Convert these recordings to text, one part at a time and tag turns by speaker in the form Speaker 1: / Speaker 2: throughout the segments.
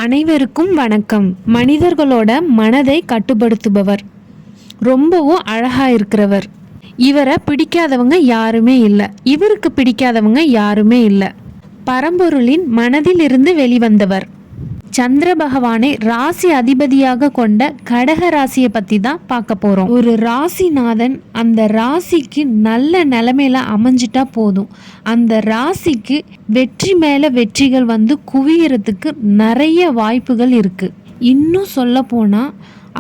Speaker 1: அனைவருக்கும் வணக்கம். மனிதர்களோட மனதை கட்டுப்படுத்துபவர், ரொம்பவும் அழகா இருக்கிறவர். இவரை பிடிக்காதவங்க யாருமே இல்லை, இவருக்கு பிடிக்காதவங்க யாருமே இல்லை. பரம்பொருளின் மனதில் இருந்து வெளிவந்தவர். சந்திர பகவானை ராசி அதிபதியாக கொண்ட கடக ராசியை பற்றி தான் பார்க்க போகிறோம். ஒரு ராசிநாதன் அந்த ராசிக்கு நல்ல நிலைமையில அமைஞ்சிட்டா போதும், அந்த ராசிக்கு வெற்றி மேலே வெற்றிகள் வந்து குவியறதுக்கு நிறைய வாய்ப்புகள் இருக்குது. இன்னும் சொல்ல போனால்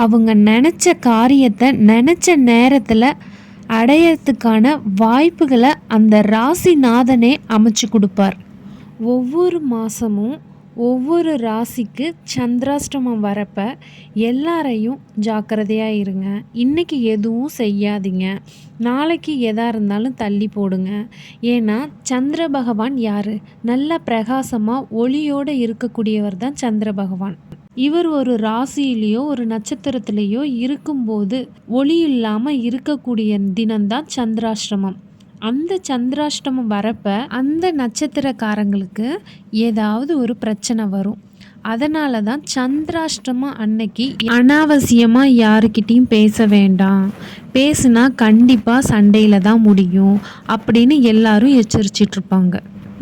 Speaker 1: அவங்க நினச்ச காரியத்தை நினச்ச நேரத்தில் அடையறதுக்கான வாய்ப்புகளை அந்த ராசிநாதனே அமைச்சு கொடுப்பார். ஒவ்வொரு மாதமும் ஒவ்வொரு ராசிக்கு சந்திராஷ்டமம் வரப்ப எல்லாரையும் ஜாக்கிரதையாக இருங்க. இன்றைக்கி எதுவும் செய்யாதீங்க, நாளைக்கு எதாக இருந்தாலும் தள்ளி போடுங்க. ஏன்னா சந்திர பகவான் யார்? நல்ல பிரகாசமாக ஒளியோடு இருக்கக்கூடியவர் தான் சந்திர பகவான். இவர் ஒரு ராசியிலேயோ ஒரு நட்சத்திரத்திலேயோ இருக்கும்போது ஒளி இல்லாமல் இருக்கக்கூடிய தினம்தான் சந்திராஷ்டமம். அந்த சந்திராஷ்டமம் வரப்ப அந்த நட்சத்திரக்காரங்களுக்கு ஏதாவது ஒரு பிரச்சனை வரும். அதனால தான் சந்திராஷ்டமம் அன்னைக்கு அனாவசியமாக யாருக்கிட்டையும் பேச வேண்டாம், பேசுனா கண்டிப்பாக சண்டையில் தான் முடியும் அப்படின்னு எல்லாரும் எச்சரிச்சிட்ருப்பாங்க.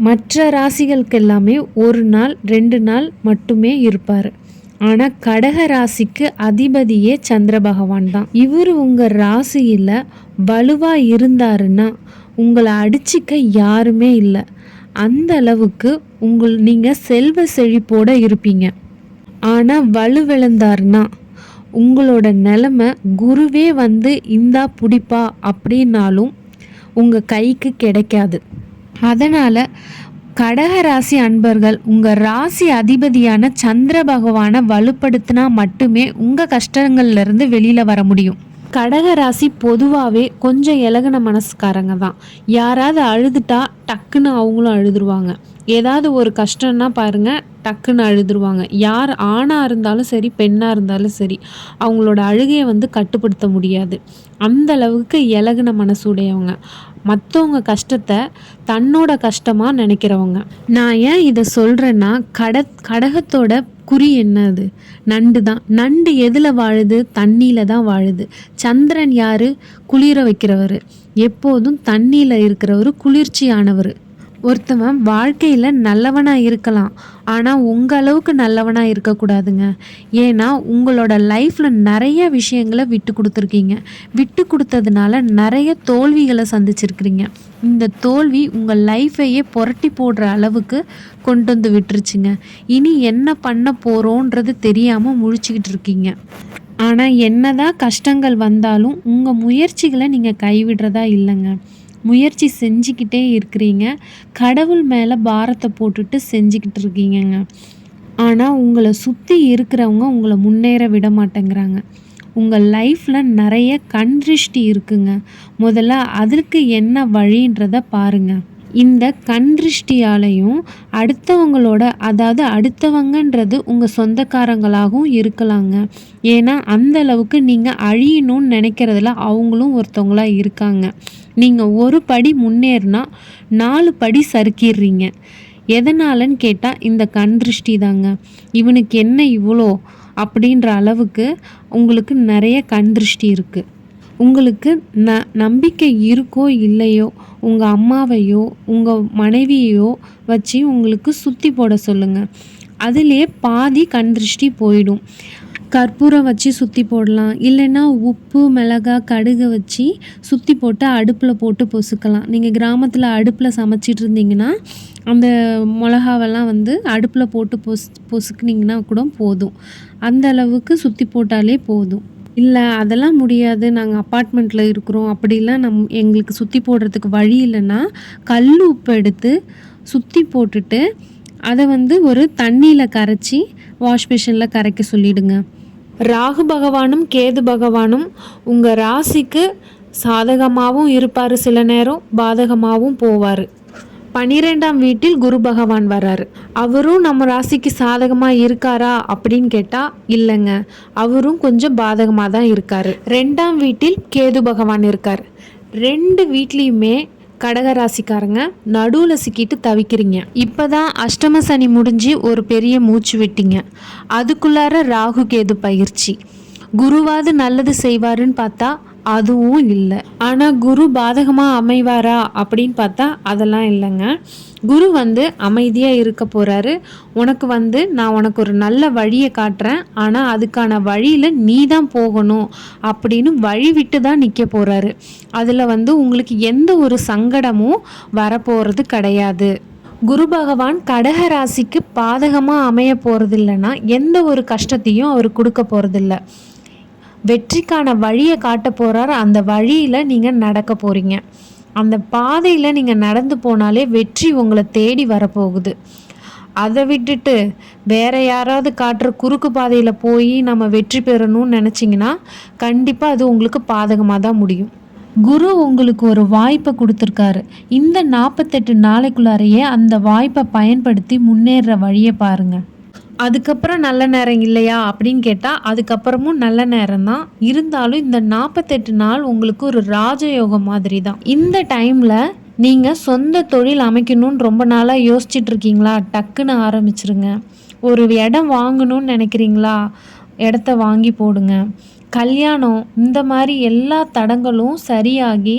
Speaker 1: மற்ற ராசிகளுக்கு எல்லாமே ஒரு நாள் 2 நாள் மட்டுமே இருப்பார். ஆனால் கடக ராசிக்கு அதிபதியே சந்திர பகவான் தான். இவர் உங்கள் ராசியில் வலுவாக இருந்தாருன்னா உங்களை அடிச்சிக்க யாருமே இல்லை. அந்த அளவுக்கு நீங்கள் செல்வ செழிப்போடு இருப்பீங்க. ஆனால் வலுவிழந்தாருன்னா உங்களோட நிலைமை குருவே வந்து இந்தா பிடிப்பா அப்படின்னாலும் உங்கள் கைக்கு கிடைக்காது. அதனால் கடக ராசி அன்பர்கள் உங்கள் ராசி அதிபதியான சந்திர பகவானை வலுப்படுத்தினா மட்டுமே உங்கள் கஷ்டங்கள்லேருந்து வெளியில் வர முடியும். கடக ராசி பொதுவாகவே கொஞ்சம் இலகுன மனசுக்காரங்க தான். யாராவது அழுதுட்டா டக்குன்னு அவங்களும் அழுதுருவாங்க. ஏதாவது ஒரு கஷ்டம்னா பாருங்கள், டக்குன்னு அழுதுருவாங்க. யார் ஆணாக இருந்தாலும் சரி பெண்ணாக இருந்தாலும் சரி அவங்களோட அழுகையை வந்து கட்டுப்படுத்த முடியாது. அந்த அளவுக்கு இலகுன மனசுடையவங்க, மற்றவங்க கஷ்டத்தை தன்னோட கஷ்டமாக நினைக்கிறவங்க. நான் ஏன் இதை சொல்கிறேன்னா, கடகத்தோட குறி என்னது? நண்டு தான். நண்டு எதில் வாழுது? தண்ணியில் தான் வாழுது. சந்திரன் யார்? குளிர வைக்கிறவர். எப்போதும் தண்ணியில் இருக்கிறவர், குளிர்ச்சியானவர். ஒருத்தவன் வாழ்க்கையில் நல்லவனாக இருக்கலாம், ஆனால் உங்கள் அளவுக்கு நல்லவனாக இருக்கக்கூடாதுங்க. ஏன்னா உங்களோட லைஃப்பில் நிறைய விஷயங்களை விட்டு கொடுத்துருக்கீங்க. விட்டு கொடுத்ததுனால நிறைய தோல்விகளை சந்திச்சிருக்கிறீங்க. இந்த தோல்வி உங்கள் லைஃப்பையே புரட்டி போடுற அளவுக்கு கொண்டு வந்து விட்டுருச்சுங்க. இனி என்ன பண்ண போகிறோன்றது தெரியாமல் முழிச்சிக்கிட்டு இருக்கீங்க. ஆனால் என்னதான் கஷ்டங்கள் வந்தாலும் உங்கள் முயற்சிகளை நீங்கள் கைவிடுறதா இல்லைங்க. முயற்சி செஞ்சுக்கிட்டே இருக்கிறீங்க. கடவுள் மேலே பாரத்தை போட்டுட்டு செஞ்சுக்கிட்டு இருக்கீங்கங்க. ஆனால் உங்களை சுற்றி இருக்கிறவங்க உங்களை முன்னேற விட மாட்டேங்கிறாங்க. உங்கள் லைஃப்பில் நிறைய கண்திருஷ்டி இருக்குங்க. முதல்ல அதற்கு என்ன வழின்றதை பாருங்கள். இந்த கண்திருஷ்டியாலையும் அடுத்தவங்களோட, அதாவது அடுத்தவங்கன்றது உங்கள் சொந்தக்காரங்களாகவும் இருக்கலாங்க. ஏன்னா அந்த அளவுக்கு நீங்கள் அழியணும்னு நினைக்கிறதுல அவங்களும் ஒருத்தவங்களாக இருக்காங்க. நீங்கள் ஒரு படி முன்னேறினா 4 படி சறுக்கிடுறீங்க. எதனாலன்னு கேட்டால் இந்த கண்திருஷ்டி தாங்க. இவனுக்கு என்ன இவ்வளோ அப்படின்ற அளவுக்கு உங்களுக்கு நிறைய கண்திருஷ்டி இருக்குது. உங்களுக்கு நம்பிக்கை இருக்கோ இல்லையோ உங்கள் அம்மாவையோ உங்கள் மனைவியோ வச்சு உங்களுக்கு சுற்றி போட சொல்லுங்கள். அதிலே பாதி கண்திருஷ்டி போயிடும். கற்பூரம் வச்சு சுற்றி போடலாம், இல்லைன்னா உப்பு மிளகாய் கடுகு வச்சு சுற்றி போட்டு அடுப்பில் போட்டு பொசுக்கலாம். நீங்கள் கிராமத்தில் அடுப்பில் சமைச்சிட்டு இருந்தீங்கன்னா அந்த மிளகாவெல்லாம் வந்து அடுப்பில் போட்டு பொசுக்குனிங்கன்னா கூட போதும். அந்த அளவுக்கு சுற்றி போட்டாலே போதும். இல்லை அதெல்லாம் முடியாது, நாங்கள் அப்பார்ட்மெண்ட்டில் இருக்கிறோம், அப்படிலாம் எங்களுக்கு சுற்றி போடுறதுக்கு வழி இல்லைன்னா கல் உப்பு எடுத்து சுற்றி போட்டுட்டு அதை வந்து ஒரு தண்ணியில் கரைச்சி வாஷ் மிஷினில் கரைக்க சொல்லிவிடுங்க. ராகு பகவானும் கேது பகவானும் உங்கள் ராசிக்கு சாதகமாகவும் இருப்பார், சில நேரம் பாதகமாகவும் போவார். 12ஆம் வீட்டில் குரு பகவான் வராரு. அவரும் நம்ம ராசிக்கு சாதகமாக இருக்காரா அப்படின்னு கேட்டால் இல்லைங்க, அவரும் கொஞ்சம் பாதகமாக தான் இருக்கார். 2ஆம் வீட்டில் கேது பகவான் இருக்கார். 2 வீட்லேயுமே கடகராசிக்காரங்க நடுவில் சிக்கிட்டு தவிக்கிறீங்க. இப்போதான் அஷ்டம சனி முடிஞ்சு ஒரு பெரிய மூச்சு விட்டீங்க. அதுக்குள்ளார ராகு கேது பயிற்சி. குருவாது நல்லது செய்வாருன்னு பார்த்தா அதுவும் இல்லை. ஆனால் குரு பாதகமாக அமைவாரா அப்படின்னு பார்த்தா அதெல்லாம் இல்லைங்க. குரு அமைதியாக இருக்க போகிறாரு. நான் உனக்கு ஒரு நல்ல வழியை காட்டுறேன், ஆனால் அதுக்கான வழியில் நீ தான் போகணும் அப்படின்னு வழி விட்டு தான் நிற்க போகிறாரு. அதில் உங்களுக்கு எந்த ஒரு சங்கடமும் வரப்போகிறது கிடையாது. குரு பகவான் கடக ராசிக்கு பாதகமாக அமைய போகிறதில்லைன்னா எந்த ஒரு கஷ்டத்தையும் அவர் கொடுக்க போகிறதில்ல. வெற்றிக்கான வழியை காட்ட போகிறார். அந்த வழியில் நீங்கள் நடக்க போகிறீங்க. அந்த பாதையில் நீங்கள் நடந்து போனாலே வெற்றி உங்களை தேடி வரப்போகுது. அதை விட்டுட்டு வேற யாராவது காட்டுற குறுக்கு பாதையில் போய் நம்ம வெற்றி பெறணும்னு நினச்சிங்கன்னா கண்டிப்பாக அது உங்களுக்கு பாதகமாக தான் முடியும். குரு உங்களுக்கு ஒரு வாய்ப்பை கொடுத்துருக்காரு. இந்த 48 நாளைக்குள்ளாரையே அந்த வாய்ப்பை பயன்படுத்தி முன்னேற வழியை பாருங்கள். அதுக்கப்புறம் நல்ல நேரம் இல்லையா அப்படின்னு கேட்டால் அதுக்கப்புறமும் நல்ல நேரம் தான். இருந்தாலும் இந்த 48 நாள் உங்களுக்கு ஒரு ராஜயோகம் மாதிரி தான். இந்த டைமில் நீங்கள் சொந்த தொழில் அமைக்கணும்னு ரொம்ப நாளாக யோசிச்சுட்டு இருக்கீங்களா? டக்குன்னு ஆரம்பிச்சிருங்க. ஒரு இடம் வாங்கணும்னு நினைக்கிறீங்களா? இடத்த வாங்கி போடுங்க. கல்யாணம், இந்த மாதிரி எல்லா தடங்களும் சரியாகி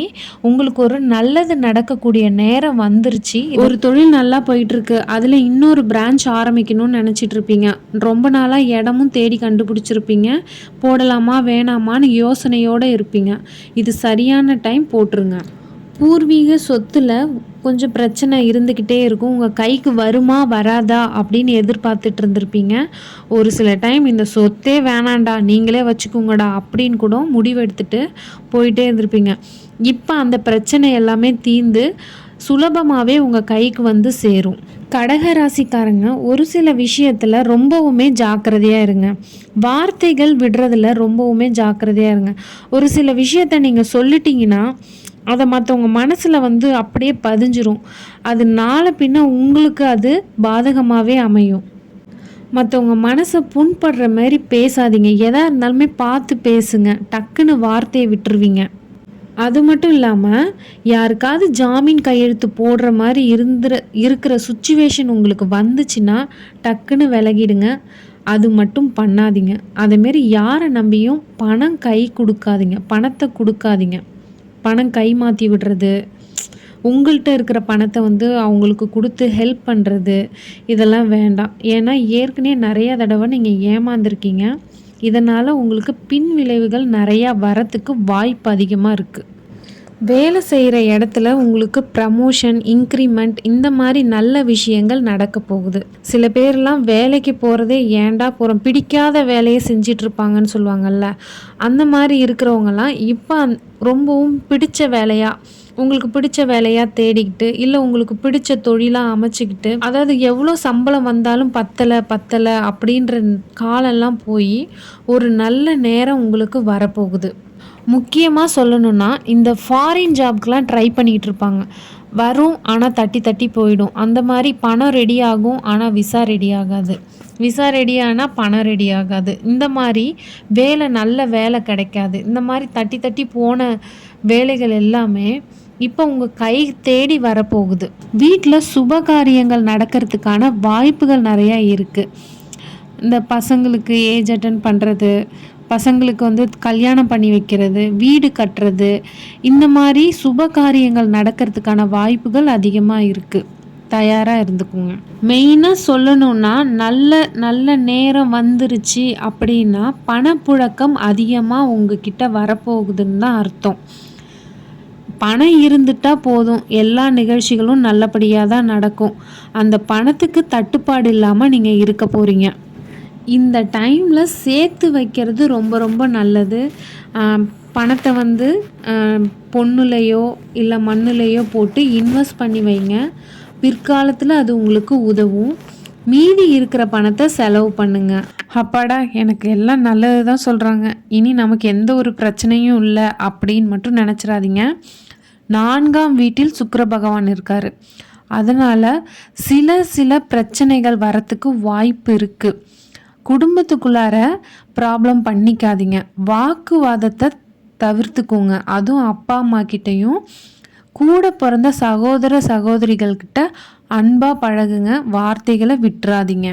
Speaker 1: உங்களுக்கு ஒரு நல்லது நடக்கக்கூடிய நேரம் வந்துருச்சு. ஒரு தொழில் நல்லா போயிட்டுருக்கு, அதில் இன்னொரு பிரான்ச் ஆரம்பிக்கணும்னு நினச்சிட்டு இருப்பீங்க. ரொம்ப நாளாக இடமும் தேடி கண்டுபிடிச்சிருப்பீங்க. போடலாமா வேணாமான்னு யோசனையோடு இருப்பீங்க. இது சரியான டைம், போட்டுருங்க. பூர்வீக சொத்தில் கொஞ்சம் பிரச்சனை இருந்துக்கிட்டே இருக்கும். உங்கள் கைக்கு வருமா வராதா அப்படின்னு எதிர்பார்த்துட்டு இருந்திருப்பீங்க. ஒரு சில டைம் இந்த சொத்தே வேணாண்டா நீங்களே வச்சுக்கோங்கடா அப்படின்னு கூட முடிவெடுத்துட்டு போயிட்டே இருந்திருப்பீங்க. இப்போ அந்த பிரச்சனை எல்லாமே தீர்ந்து சுலபமாகவே உங்கள் கைக்கு சேரும். கடகராசிக்காரங்க ஒரு சில விஷயத்தில் ரொம்பவுமே ஜாக்கிரதையாக இருங்க. வார்த்தைகள் விடுறதில் ரொம்பவுமே ஜாக்கிரதையாக இருங்க. ஒரு சில விஷயத்த நீங்கள் சொல்லிட்டீங்கன்னா அதை மற்றவங்க மனசில் அப்படியே பதிஞ்சிரும். அது நாளை பின்ன உங்களுக்கு அது பாதகமாகவே அமையும். மற்றவங்க மனசை புண்படுற மாதிரி பேசாதீங்க. எதாக இருந்தாலுமே பார்த்து பேசுங்க. டக்குன்னு வார்த்தையை விட்டுருவீங்க. அது மட்டும் இல்லாமல் யாருக்காவது ஜாமீன் கையெழுத்து போடுற மாதிரி இருக்கிற சுச்சுவேஷன் உங்களுக்கு வந்துச்சுன்னா டக்குன்னு விலகிடுங்க. அது மட்டும் பண்ணாதீங்க. அதேமாரி யாரை நம்பியும் பணம் கை கொடுக்காதீங்க, பணத்தை கொடுக்காதீங்க. பணம் கை மாற்றி விடுறது, உங்கள்கிட்ட இருக்கிற பணத்தை அவங்களுக்கு கொடுத்து ஹெல்ப் பண்ணுறது, இதெல்லாம் வேண்டாம். ஏன்னா ஏற்கனவே நிறையா தடவை நீங்கள் ஏமாந்துருக்கீங்க. இதனால் உங்களுக்கு பின் விளைவுகள் நிறையா வரத்துக்கு வாய்ப்பு அதிகமாக இருக்குது. வேலை செய்கிற இடத்துல உங்களுக்கு ப்ரமோஷன், இன்க்ரிமெண்ட், இந்த மாதிரி நல்ல விஷயங்கள் நடக்க போகுது. சில பேர்லாம் வேலைக்கு போகிறதே ஏன்டா போகிறோம், பிடிக்காத வேலையை செஞ்சிட்ருப்பாங்கன்னு சொல்லுவாங்கள்ல, அந்த மாதிரி இருக்கிறவங்கலாம் இப்போ ரொம்பவும் பிடிச்ச வேலையாக, உங்களுக்கு பிடிச்ச வேலையாக தேடிக்கிட்டு, இல்லை உங்களுக்கு பிடிச்ச தொழிலாக அமைச்சிக்கிட்டு, அதாவது எவ்வளோ சம்பளம் வந்தாலும் பத்தலை அப்படின்ற காலெல்லாம் போய் ஒரு நல்ல நேரம் உங்களுக்கு வரப்போகுது. முக்கியமாக சொல்லணுன்னா இந்த ஃபாரின் ஜாப்க்கெலாம் ட்ரை பண்ணிக்கிட்டு இருப்பாங்க. வரும் ஆனால் தட்டி போயிடும். அந்த மாதிரி பணம் ரெடி ஆகும் ஆனால் விசா ரெடி ஆகாது. விசா ரெடி ஆனால் பணம் ரெடி ஆகாது. இந்த மாதிரி நல்ல வேலை கிடைக்காது. இந்த மாதிரி தட்டி போன வேலைகள் எல்லாமே இப்போ உங்கள் கை தேடி வரப்போகுது. வீட்டில் சுப காரியங்கள் நடக்கிறதுக்கான வாய்ப்புகள் நிறையா இருக்குது. இந்த பசங்களுக்கு ஏஜ் அட்டன் பண்ணுறது, பசங்களுக்கு கல்யாணம் பண்ணி வைக்கிறது, வீடு கட்டுறது, இந்த மாதிரி சுப காரியங்கள் நடக்கிறதுக்கான வாய்ப்புகள் அதிகமாக இருக்குது. தயாராக இருந்துக்குங்க. மெயினாக சொல்லணுன்னா நல்ல நேரம் வந்துருச்சு அப்படின்னா பணப்புழக்கம் அதிகமாக உங்ககிட்ட வரப்போகுதுன்னு தான் அர்த்தம். பணம் இருந்துட்டால் போதும், எல்லா நிகழ்ச்சிகளும் நல்லபடியாக தான் நடக்கும். அந்த பணத்துக்கு தட்டுப்பாடு இல்லாமல் நீங்கள் இருக்க போகிறீங்க. இந்த டைமில் சேர்த்து வைக்கிறது ரொம்ப ரொம்ப நல்லது. பணத்தை பொண்ணுலையோ இல்லை மண்ணுலையோ போட்டு இன்வெஸ்ட் பண்ணி வைங்க. பிற்காலத்தில் அது உங்களுக்கு உதவும். மீதி இருக்கிற பணத்தை செலவு பண்ணுங்க. அப்பாடா, எனக்கு எல்லாம் நல்லது தான் சொல்கிறாங்க, இனி நமக்கு எந்த ஒரு பிரச்சனையும் இல்லை அப்படின்னு மட்டும் நினச்சிடாதீங்க. 4ஆம் வீட்டில் சுக்கிர பகவான் இருக்கார். அதனால் சில பிரச்சனைகள் வரத்துக்கு வாய்ப்பு இருக்குது. குடும்பத்துக்குள்ளார ப்ராப்ளம் பண்ணிக்காதீங்க. வாக்குவாதத்தை தவிர்த்துக்கோங்க. அதுவும் அப்பா அம்மா கிட்டேயும் கூட பிறந்த சகோதர சகோதரிகள்கிட்ட அன்பாக பழகுங்க, வார்த்தைகளை விட்டுறாதீங்க.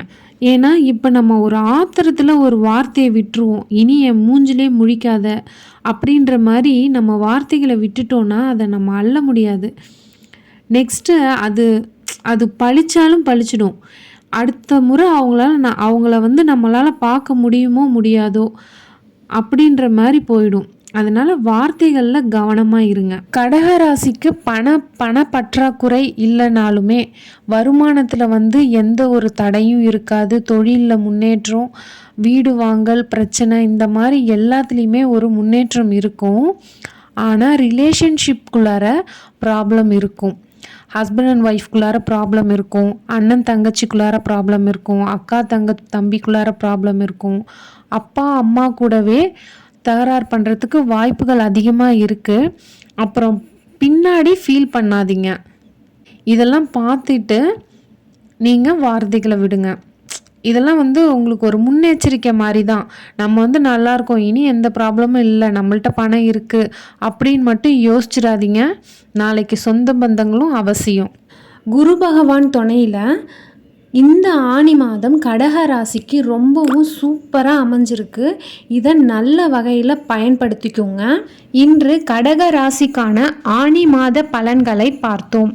Speaker 1: ஏன்னா இப்போ நம்ம ஒரு ஆத்திரத்தில் ஒரு வார்த்தையை விட்டுருவோம், இனி என் மூஞ்சிலே முழிக்காத அப்படின்ற மாதிரி நம்ம வார்த்தைகளை விட்டுட்டோன்னா அதை நம்ம அள்ள முடியாது. நெக்ஸ்ட்டு அது அது பழிச்சாலும் பழிச்சிடும். அடுத்த முறை அவங்கள நம்மளால் பார்க்க முடியுமோ முடியாதோ அப்படின்ற மாதிரி போயிடும். அதனால் வார்த்தைகளில் கவனமாக இருங்க. கடகராசிக்கு பண பற்றாக்குறை இல்லைனாலுமே வருமானத்தில் எந்த ஒரு தடையும் இருக்காது. தொழிலில் முன்னேற்றம், வீடு வாங்கல் பிரச்சனை, இந்த மாதிரி எல்லாத்துலேயுமே ஒரு முன்னேற்றம் இருக்கும். ஆனால் ரிலேஷன்ஷிப்குள்ளார ப்ராப்ளம் இருக்கும். ஹஸ்பண்ட் அண்ட் ஒய்ஃப்குள்ளார ப்ராப்ளம் இருக்கும், அண்ணன் தங்கச்சிக்குள்ளார ப்ராப்ளம் இருக்கும், அக்கா தம்பிக்குள்ளார ப்ராப்ளம் இருக்கும், அப்பா அம்மா கூடவே தகராறு பண்ணுறதுக்கு வாய்ப்புகள் அதிகமாக இருக்குது. அப்புறம் பின்னாடி ஃபீல் பண்ணாதீங்க. இதெல்லாம் பார்த்துட்டு நீங்கள் வார்த்தைகளை விடுங்க. இதெல்லாம் உங்களுக்கு ஒரு முன்னெச்சரிக்கை மாதிரி தான். நம்ம நல்லாயிருக்கோம், இனி எந்த ப்ராப்ளமும் இல்லை, நம்மள்ட்ட பணம் இருக்குது அப்படின்னு மட்டும் யோசிச்சிடாதீங்க. நாளைக்கு சொந்த பந்தங்களும் அவசியம். குரு பகவான் துணையில் இந்த ஆனி மாதம் கடக ராசிக்கு ரொம்பவும் சூப்பராக அமைஞ்சிருக்கு. இதை நல்ல வகையில் பயன்படுத்திக்கோங்க. இன்று கடக ராசிக்கான ஆனி மாத பலன்களை பார்த்தோம்.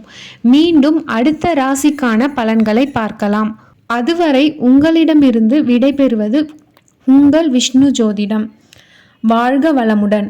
Speaker 1: மீண்டும் அடுத்த ராசிக்கான பலன்களை பார்க்கலாம். அதுவரை உங்களிடமிருந்து விடைபெறுவது உங்கள் விஷ்ணு ஜோதிடம். வாழ்க வளமுடன்.